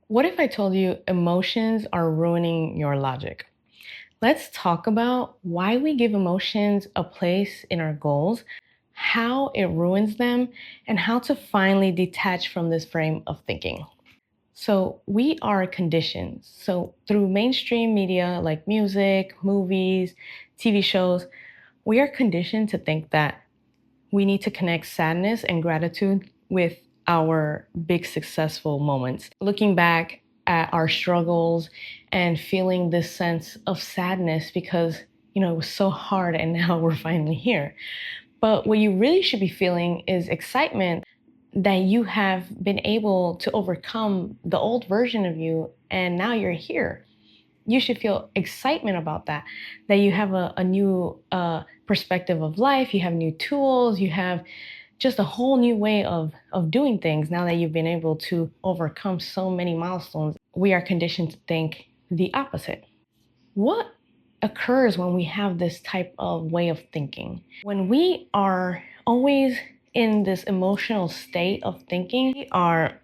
What if I told you emotions are ruining your logic? Let's talk about why we give emotions a place in our goals, how it ruins them, and how to finally detach from this frame of thinking. So, we are conditioned. So, through mainstream media like music, movies, TV shows, we are conditioned to think that we need to connect sadness and gratitude with our big successful moments. Looking back at our struggles and feeling this sense of sadness because, it was so hard and now we're finally here. But what you really should be feeling is excitement that you have been able to overcome the old version of you and now you're here. You should feel excitement about that you have a new perspective of life, you have new tools, you have just a whole new way of doing things now that you've been able to overcome so many milestones. We are conditioned to think the opposite. What occurs when we have this type of way of thinking? When we are always in this emotional state of thinking, we are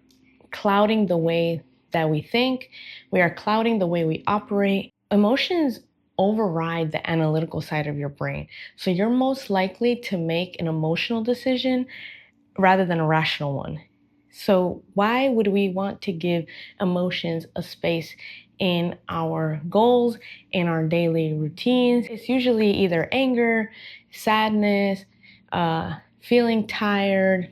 clouding the way that we think, we are clouding the way we operate. Emotions override the analytical side of your brain. So you're most likely to make an emotional decision rather than a rational one. So, why would we want to give emotions a space in our goals, in our daily routines? It's usually either anger, sadness, feeling tired.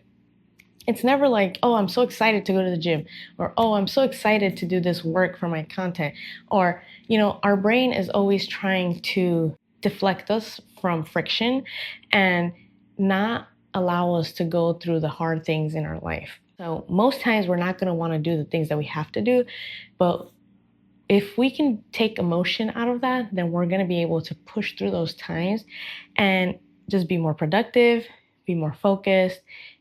It's never like, oh, I'm so excited to go to the gym, or oh, I'm so excited to do this work for my content. Or, our brain is always trying to deflect us from friction and not allow us to go through the hard things in our life. So, most times we're not going to want to do the things that we have to do, but if we can take emotion out of that, then we're going to be able to push through those times and just be more productive, be more focused,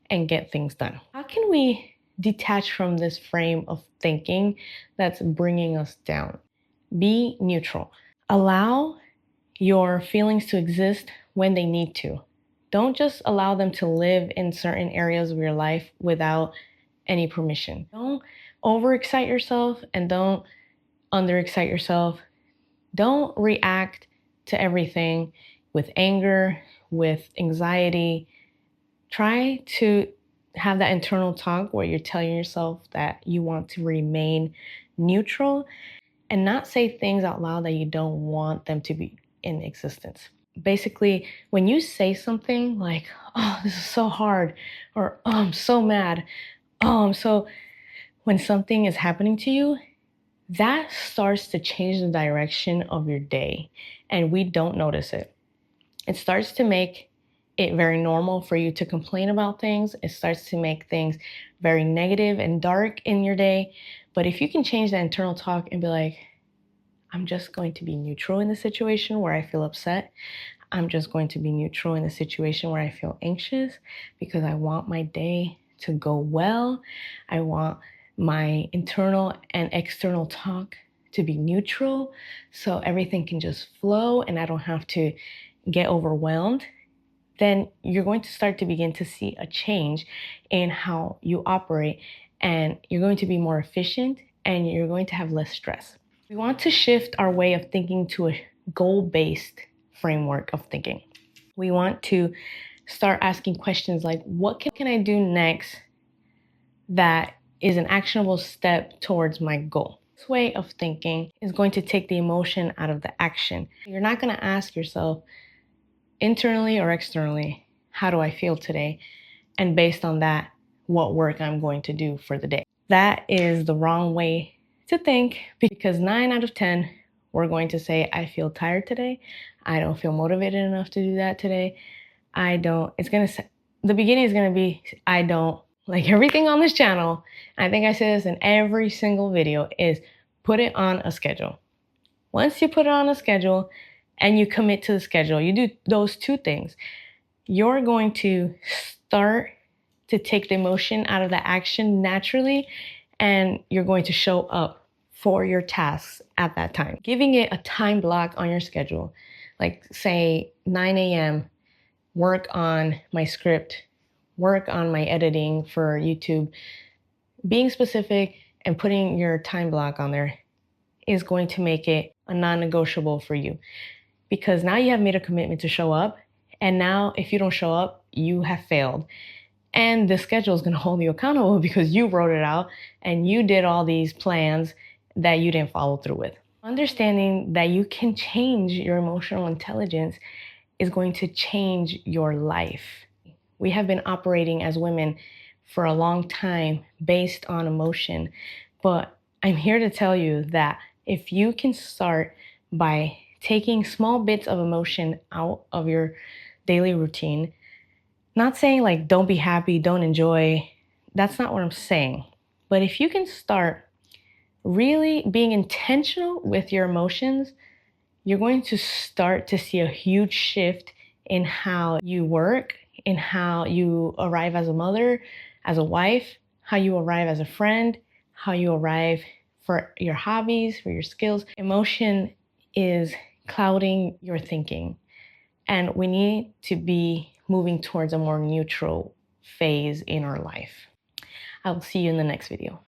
and get things done. How can we detach from this frame of thinking that's bringing us down? Be neutral. Allow your feelings to exist when they need to. Don't just allow them to live in certain areas of your life without any permission. Don't overexcite yourself and don't underexcite yourself. Don't react to everything with anger, with anxiety. Try to have that internal talk where you're telling yourself that you want to remain neutral and not say things out loud that you don't want them to be in existence. Basically, when you say something like, oh, this is so hard, or oh, I'm so mad, when something is happening to you, that starts to change the direction of your day, and we don't notice it. It starts to make it very normal for you to complain about things. It starts to make things very negative and dark in your day. But if you can change that internal talk and be like, I'm just going to be neutral in the situation where I feel upset. I'm just going to be neutral in the situation where I feel anxious because I want my day to go well. I want my internal and external talk to be neutral so everything can just flow and I don't have to get overwhelmed. Then you're going to start to begin to see a change in how you operate, and you're going to be more efficient and you're going to have less stress. We want to shift our way of thinking to a goal-based framework of thinking. We want to start asking questions like, what can I do next that is an actionable step towards my goal? This way of thinking is going to take the emotion out of the action. You're not going to ask yourself internally or externally, how do I feel today? And based on that, what work I'm going to do for the day. That is the wrong way to think, because 9 out of 10, we're going to say, I feel tired today. I don't feel motivated enough to do that today. The beginning is going to be, I don't. Like everything on this channel, I think I say this in every single video, is put it on a schedule. Once you put it on a schedule and you commit to the schedule, you do those two things, you're going to start to take the emotion out of the action naturally, and you're going to show up for your tasks at that time. Giving it a time block on your schedule, like say 9 a.m., work on my script, work on my editing for YouTube, being specific and putting your time block on there is going to make it a non-negotiable for you, because now you have made a commitment to show up. And now if you don't show up, you have failed. And the schedule is going to hold you accountable because you wrote it out and you did all these plans that you didn't follow through with. Understanding that you can change your emotional intelligence is going to change your life. We have been operating as women for a long time based on emotion, but I'm here to tell you that if you can start by taking small bits of emotion out of your daily routine, not saying like don't be happy, don't enjoy, that's not what I'm saying. But if you can start really being intentional with your emotions, you're going to start to see a huge shift in how you work, in how you arrive as a mother, as a wife, how you arrive as a friend, how you arrive for your hobbies, for your skills. Emotion is clouding your thinking, and we need to be moving towards a more neutral phase in our life. I will see you in the next video.